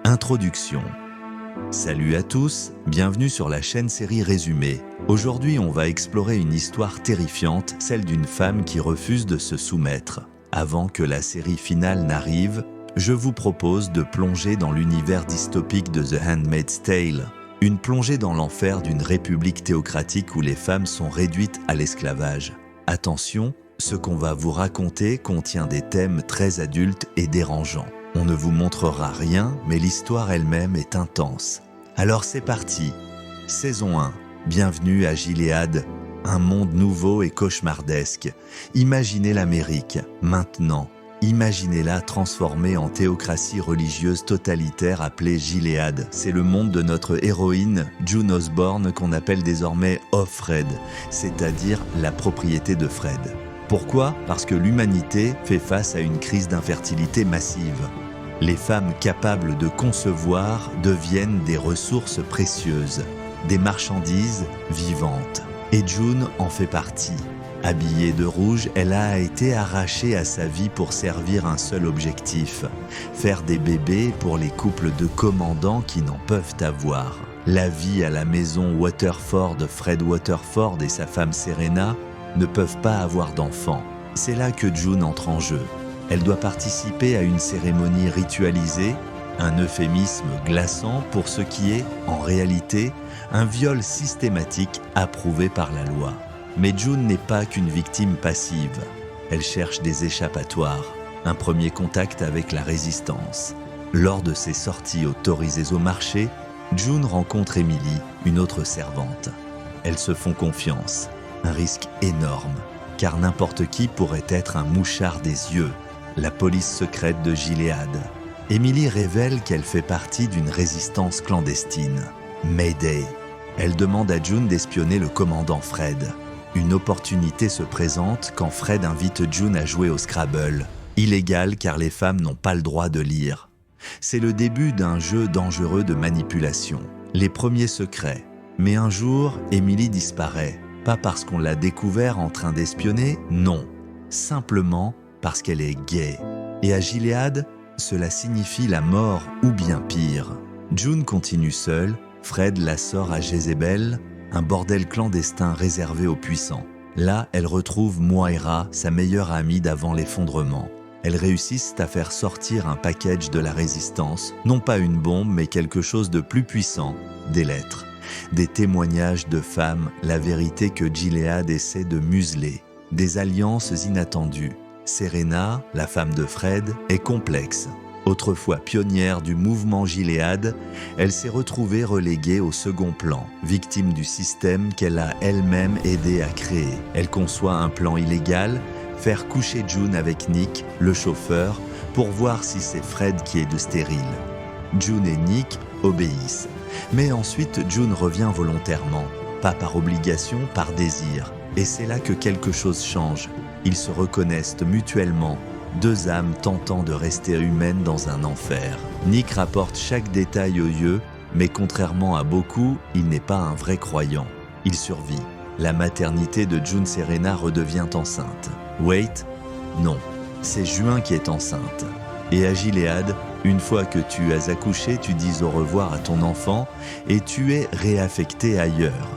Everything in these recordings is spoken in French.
Introduction. Salut à tous, bienvenue sur la chaîne Série Résumée. Aujourd'hui, on va explorer une histoire terrifiante, celle d'une femme qui refuse de se soumettre. Avant que la série finale n'arrive, je vous propose de plonger dans l'univers dystopique de The Handmaid's Tale, une plongée dans l'enfer d'une république théocratique où les femmes sont réduites à l'esclavage. Attention, ce qu'on va vous raconter contient des thèmes très adultes et dérangeants. On ne vous montrera rien, mais l'histoire elle-même est intense. Alors c'est parti. Saison 1. Bienvenue à Gilead, un monde nouveau et cauchemardesque. Imaginez l'Amérique, maintenant. Imaginez-la transformée en théocratie religieuse totalitaire appelée Gilead. C'est le monde de notre héroïne, June Osborne, qu'on appelle désormais Offred, c'est-à-dire la propriété de Fred. Pourquoi ? Parce que l'humanité fait face à une crise d'infertilité massive. Les femmes capables de concevoir deviennent des ressources précieuses, des marchandises vivantes. Et June en fait partie. Habillée de rouge, elle a été arrachée à sa vie pour servir un seul objectif, faire des bébés pour les couples de commandants qui n'en peuvent avoir. La vie à la maison Waterford, Fred Waterford et sa femme Serena ne peuvent pas avoir d'enfants. C'est là que June entre en jeu. Elle doit participer à une cérémonie ritualisée, un euphémisme glaçant pour ce qui est, en réalité, un viol systématique approuvé par la loi. Mais June n'est pas qu'une victime passive. Elle cherche des échappatoires, un premier contact avec la résistance. Lors de ses sorties autorisées au marché, June rencontre Emily, une autre servante. Elles se font confiance. Un risque énorme, car n'importe qui pourrait être un mouchard des yeux, la police secrète de Gilead. Emily révèle qu'elle fait partie d'une résistance clandestine, Mayday. Elle demande à June d'espionner le commandant Fred. Une opportunité se présente quand Fred invite June à jouer au Scrabble, illégal car les femmes n'ont pas le droit de lire. C'est le début d'un jeu dangereux de manipulation, les premiers secrets. Mais un jour, Emily disparaît. Pas parce qu'on l'a découvert en train d'espionner, non. Simplement parce qu'elle est gay. Et à Gilead, cela signifie la mort ou bien pire. June continue seule, Fred la sort à Jezebel, un bordel clandestin réservé aux puissants. Là, elle retrouve Moira, sa meilleure amie d'avant l'effondrement. Elles réussissent à faire sortir un package de la résistance, non pas une bombe, mais quelque chose de plus puissant, des lettres. Des témoignages de femmes, la vérité que Gilead essaie de museler. Des alliances inattendues. Serena, la femme de Fred, est complexe. Autrefois pionnière du mouvement Gilead, elle s'est retrouvée reléguée au second plan, victime du système qu'elle a elle-même aidé à créer. Elle conçoit un plan illégal, faire coucher June avec Nick, le chauffeur, pour voir si c'est Fred qui est de stérile. June et Nick obéissent. Mais ensuite, June revient volontairement, pas par obligation, par désir. Et c'est là que quelque chose change. Ils se reconnaissent mutuellement, deux âmes tentant de rester humaines dans un enfer. Nick rapporte chaque détail aux yeux, mais contrairement à beaucoup, il n'est pas un vrai croyant. Il survit. La maternité de June Serena redevient enceinte. Wait, non, c'est Juin qui est enceinte. Et à Gilead, une fois que tu as accouché, tu dis au revoir à ton enfant et tu es réaffecté ailleurs.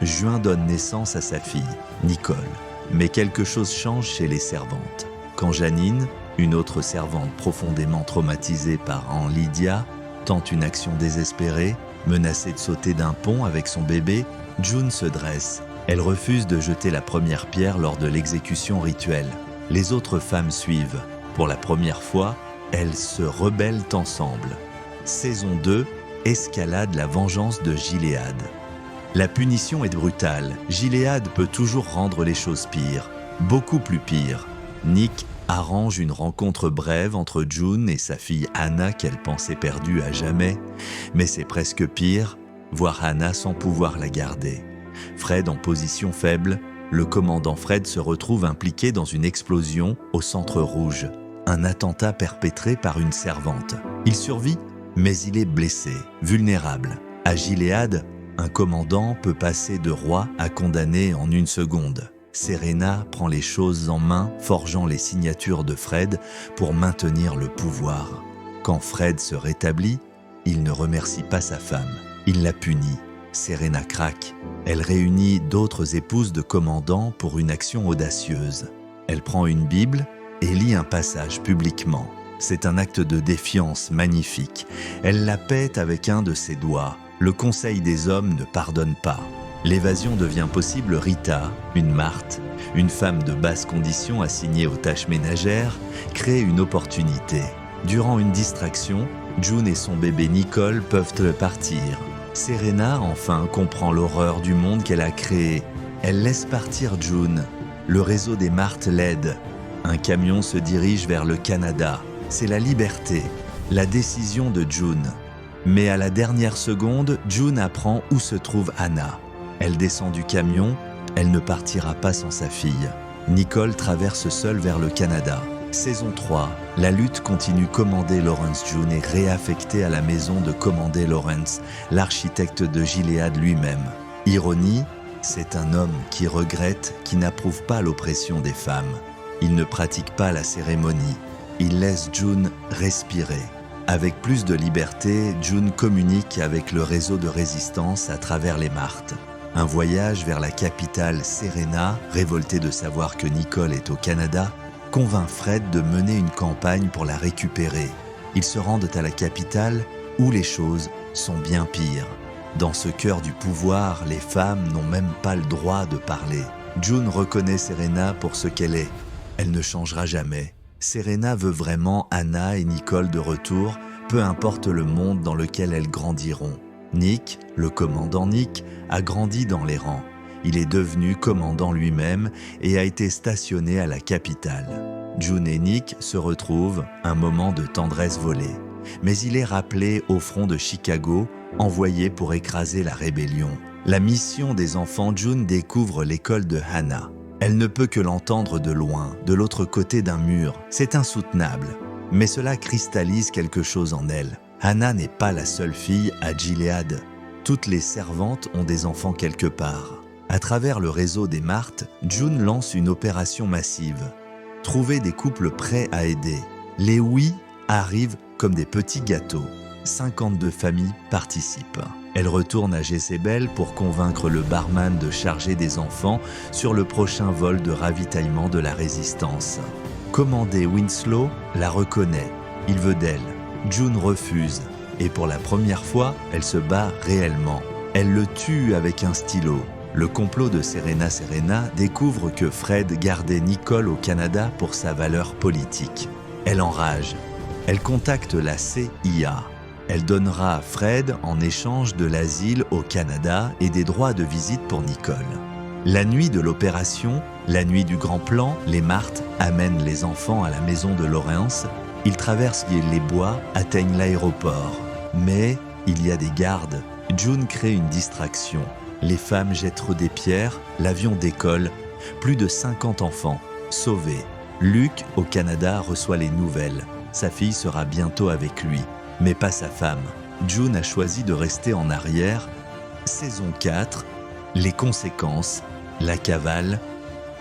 Juin donne naissance à sa fille, Nicole. Mais quelque chose change chez les servantes. Quand Janine, une autre servante profondément traumatisée par Lydia, tente une action désespérée, menacée de sauter d'un pont avec son bébé, June se dresse. Elle refuse de jeter la première pierre lors de l'exécution rituelle. Les autres femmes suivent. Pour la première fois, elles se rebellent ensemble. Saison 2, escalade la vengeance de Gilead. La punition est brutale. Gilead peut toujours rendre les choses pires, beaucoup plus pires. Nick arrange une rencontre brève entre June et sa fille Hannah qu'elle pensait perdue à jamais, mais c'est presque pire, voir Hannah sans pouvoir la garder. Fred en position faible, le commandant Fred se retrouve impliqué dans une explosion au Centre Rouge. Un attentat perpétré par une servante. Il survit, mais il est blessé, vulnérable. À Gilead, un commandant peut passer de roi à condamné en une seconde. Serena prend les choses en main, forgeant les signatures de Fred pour maintenir le pouvoir. Quand Fred se rétablit, il ne remercie pas sa femme. Il la punit. Serena craque. Elle réunit d'autres épouses de commandants pour une action audacieuse. Elle prend une Bible et lit un passage publiquement. C'est un acte de défiance magnifique. Elle la pète avec un de ses doigts. Le Conseil des hommes ne pardonne pas. L'évasion devient possible. Rita, une Marthe, une femme de basse condition assignée aux tâches ménagères, crée une opportunité. Durant une distraction, June et son bébé Nicole peuvent partir. Serena, enfin, comprend l'horreur du monde qu'elle a créé. Elle laisse partir June. Le réseau des Marthe l'aide. Un camion se dirige vers le Canada. C'est la liberté, la décision de June. Mais à la dernière seconde, June apprend où se trouve Anna. Elle descend du camion, elle ne partira pas sans sa fille. Nicole traverse seule vers le Canada. Saison 3, la lutte continue. Commander Lawrence June est réaffecté à la maison de Commander Lawrence, l'architecte de Gilead lui-même. Ironie, c'est un homme qui regrette, qui n'approuve pas l'oppression des femmes. Il ne pratique pas la cérémonie. Il laisse June respirer. Avec plus de liberté, June communique avec le réseau de résistance à travers les Marthe. Un voyage vers la capitale, Serena, révoltée de savoir que Nicole est au Canada, convainc Fred de mener une campagne pour la récupérer. Ils se rendent à la capitale où les choses sont bien pires. Dans ce cœur du pouvoir, les femmes n'ont même pas le droit de parler. June reconnaît Serena pour ce qu'elle est. Elle ne changera jamais. Serena veut vraiment Anna et Nicole de retour, peu importe le monde dans lequel elles grandiront. Nick, le commandant Nick, a grandi dans les rangs. Il est devenu commandant lui-même et a été stationné à la capitale. June et Nick se retrouvent, un moment de tendresse volée. Mais il est rappelé au front de Chicago, envoyé pour écraser la rébellion. La mission des enfants. June découvre l'école de Hannah. Elle ne peut que l'entendre de loin, de l'autre côté d'un mur. C'est insoutenable. Mais cela cristallise quelque chose en elle. Hannah n'est pas la seule fille à Gilead. Toutes les servantes ont des enfants quelque part. À travers le réseau des Marthe, June lance une opération massive. Trouver des couples prêts à aider. Les oui arrivent comme des petits gâteaux. 52 familles participent. Elle retourne à Jézabel pour convaincre le barman de charger des enfants sur le prochain vol de ravitaillement de la résistance. Commandé Winslow la reconnaît. Il veut d'elle. June refuse. Et pour la première fois, elle se bat réellement. Elle le tue avec un stylo. Le complot de Serena découvre que Fred gardait Nicole au Canada pour sa valeur politique. Elle enrage. Elle contacte la CIA. Elle donnera à Fred en échange de l'asile au Canada et des droits de visite pour Nicole. La nuit de l'opération, la nuit du grand plan, les Marthe amènent les enfants à la maison de Lawrence. Ils traversent les bois, atteignent l'aéroport. Mais il y a des gardes. June crée une distraction. Les femmes jettent des pierres, l'avion décolle. Plus de 50 enfants sauvés. Luc, au Canada, reçoit les nouvelles. Sa fille sera bientôt avec lui, mais pas sa femme. June a choisi de rester en arrière. Saison 4, les conséquences, la cavale.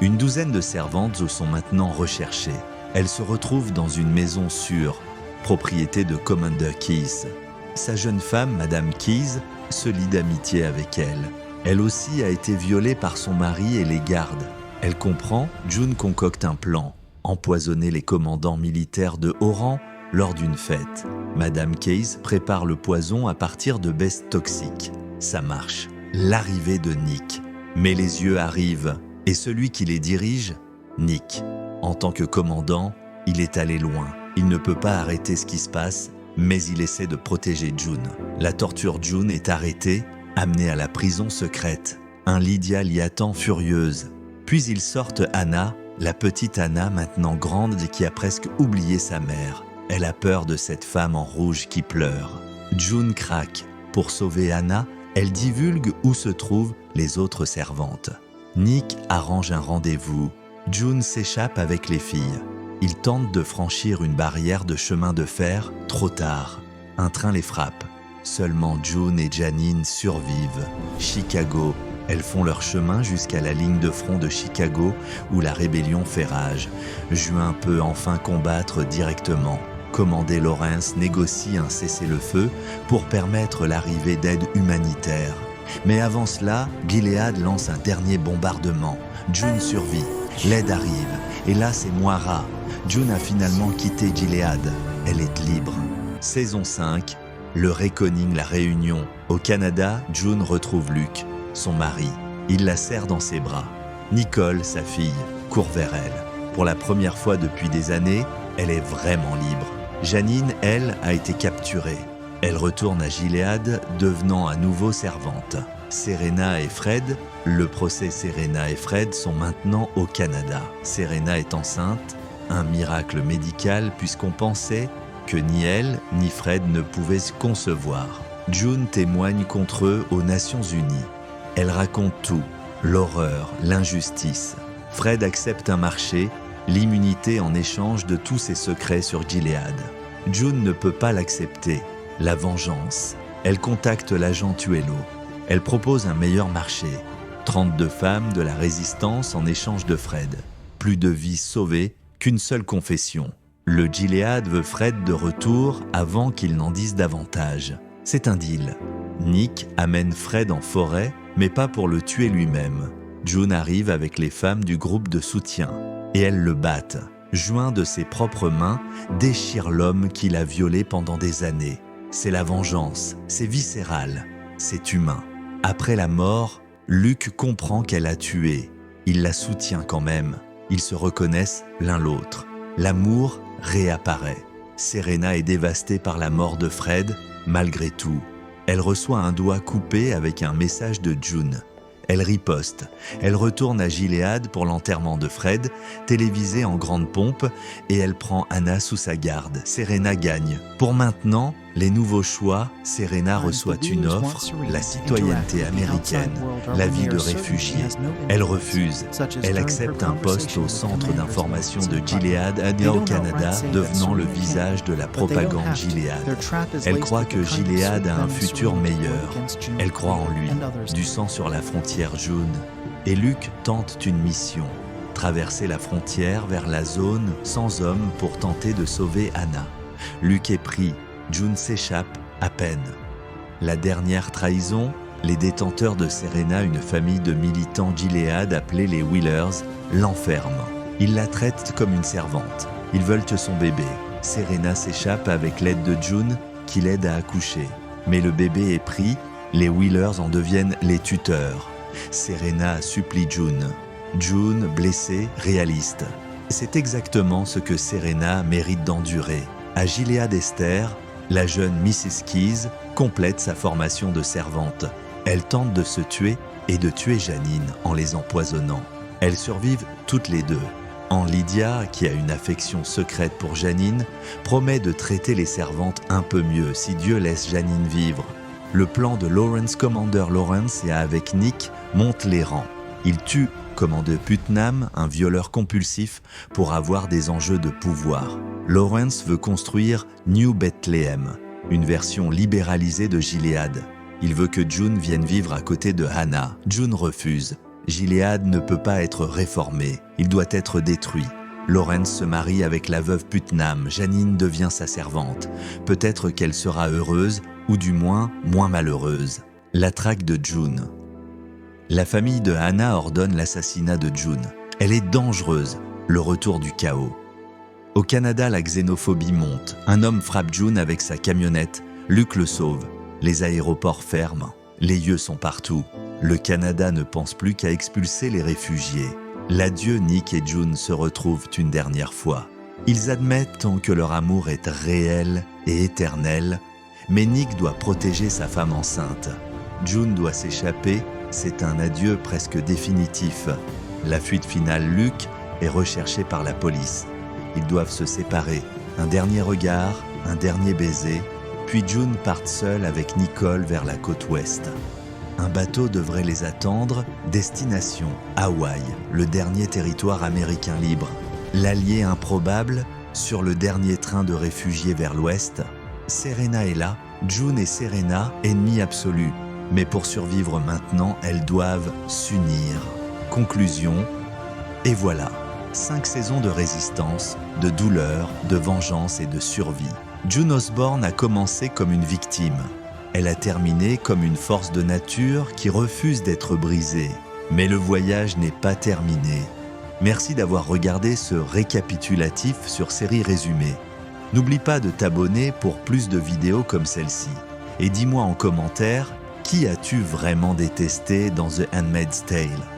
Une douzaine de servantes sont maintenant recherchées. Elles se retrouvent dans une maison sûre, propriété de Commander Keyes. Sa jeune femme, Madame Keyes, se lie d'amitié avec elle. Elle aussi a été violée par son mari et les gardes. Elle comprend, June concocte un plan, empoisonner les commandants militaires de haut rang lors d'une fête. Madame Keyes prépare le poison à partir de baisse toxiques. Ça marche. L'arrivée de Nick. Mais les yeux arrivent, et celui qui les dirige, Nick. En tant que commandant, il est allé loin. Il ne peut pas arrêter ce qui se passe, mais il essaie de protéger June. La torture. June est arrêtée, amenée à la prison secrète. Lydia l'y attend furieuse. Puis ils sortent Anna, la petite Anna maintenant grande et qui a presque oublié sa mère. Elle a peur de cette femme en rouge qui pleure. June craque. Pour sauver Anna, elle divulgue où se trouvent les autres servantes. Nick arrange un rendez-vous. June s'échappe avec les filles. Ils tentent de franchir une barrière de chemin de fer, trop tard. Un train les frappe. Seulement June et Janine survivent. Chicago. Elles font leur chemin jusqu'à la ligne de front de Chicago où la rébellion fait rage. Juin peut enfin combattre directement. commandé Lawrence, négocie un cessez-le-feu pour permettre l'arrivée d'aide humanitaire. Mais avant cela, Gilead lance un dernier bombardement. June survit, l'aide arrive, et là c'est Moira. June a finalement quitté Gilead, elle est libre. Saison 5, le Reckoning, la réunion. Au Canada, June retrouve Luke, son mari. Il la serre dans ses bras. Nicole, sa fille, court vers elle. Pour la première fois depuis des années, elle est vraiment libre. Janine, elle, a été capturée. Elle retourne à Gilead, devenant à nouveau servante. Serena et Fred, le procès Serena et Fred sont maintenant au Canada. Serena est enceinte, un miracle médical puisqu'on pensait que ni elle ni Fred ne pouvaient se concevoir. June témoigne contre eux aux Nations Unies. Elle raconte tout, l'horreur, l'injustice. Fred accepte un marché, l'immunité en échange de tous ses secrets sur Gilead. June ne peut pas l'accepter. La vengeance. Elle contacte l'agent Tuello. Elle propose un meilleur marché. 32 femmes de la résistance en échange de Fred. Plus de vies sauvées qu'une seule confession. Le Gilead veut Fred de retour avant qu'il n'en dise davantage. C'est un deal. Nick amène Fred en forêt, mais pas pour le tuer lui-même. June arrive avec les femmes du groupe de soutien. Et elles le battent. Joint de ses propres mains, déchire l'homme qui l'a violé pendant des années. C'est la vengeance, c'est viscéral, c'est humain. Après la mort, Luke comprend qu'elle a tué. Il la soutient quand même. Ils se reconnaissent l'un l'autre. L'amour réapparaît. Serena est dévastée par la mort de Fred, malgré tout. Elle reçoit un doigt coupé avec un message de June. Elle riposte. Elle retourne à Gilead pour l'enterrement de Fred, télévisé en grande pompe, et elle prend Hannah sous sa garde. Serena gagne. Pour maintenant, les nouveaux choix, Serena reçoit une offre, la citoyenneté américaine, la vie de réfugié. Elle refuse. Elle accepte un poste au centre d'information de Gilead au Canada, devenant le visage de la propagande Gilead. Elle croit que Gilead a un futur meilleur. Elle croit en lui. Du sang sur la frontière jaune. Et Luke tente une mission. Traverser la frontière vers la zone sans homme pour tenter de sauver Hannah. Luke est pris. June s'échappe à peine. La dernière trahison, les détenteurs de Serena, une famille de militants Gilead appelés les Wheelers, l'enferment. Ils la traitent comme une servante. Ils veulent son bébé. Serena s'échappe avec l'aide de June, qui l'aide à accoucher. Mais le bébé est pris, les Wheelers en deviennent les tuteurs. Serena supplie June. June, blessée, réaliste. C'est exactement ce que Serena mérite d'endurer. À Gilead Esther, la jeune Mrs. Keyes complète sa formation de servante. Elle tente de se tuer et de tuer Janine en les empoisonnant. Elles survivent toutes les deux. Lydia, qui a une affection secrète pour Janine, promet de traiter les servantes un peu mieux si Dieu laisse Janine vivre. Le plan de Lawrence, Commander Lawrence, et avec Nick, monte les rangs. Il tue Commander Putnam, un violeur compulsif, pour avoir des enjeux de pouvoir. Lawrence veut construire New Bethlehem, une version libéralisée de Gilead. Il veut que June vienne vivre à côté de Hannah. June refuse. Gilead ne peut pas être réformé, il doit être détruit. Lawrence se marie avec la veuve Putnam, Janine devient sa servante. Peut-être qu'elle sera heureuse, ou du moins moins malheureuse. La traque de June. La famille de Hannah ordonne l'assassinat de June. Elle est dangereuse, le retour du chaos. Au Canada, la xénophobie monte. Un homme frappe June avec sa camionnette. Luke le sauve. Les aéroports ferment. Les yeux sont partout. Le Canada ne pense plus qu'à expulser les réfugiés. L'adieu, Nick et June se retrouvent une dernière fois. Ils admettent que leur amour est réel et éternel, mais Nick doit protéger sa femme enceinte. June doit s'échapper, c'est un adieu presque définitif. La fuite finale, Luke, est recherché par la police. Ils doivent se séparer. Un dernier regard, un dernier baiser, puis June part seule avec Nicole vers la côte ouest. Un bateau devrait les attendre, destination Hawaï, le dernier territoire américain libre. L'allié improbable, sur le dernier train de réfugiés vers l'ouest. Serena est là, June et Serena, ennemies absolues. Mais pour survivre maintenant, elles doivent s'unir. Conclusion, et voilà, 5 saisons de résistance, de douleur, de vengeance et de survie. June Osborne a commencé comme une victime. Elle a terminé comme une force de nature qui refuse d'être brisée. Mais le voyage n'est pas terminé. Merci d'avoir regardé ce récapitulatif sur Série Résumée. N'oublie pas de t'abonner pour plus de vidéos comme celle-ci. Et dis-moi en commentaire, qui as-tu vraiment détesté dans The Handmaid's Tale ?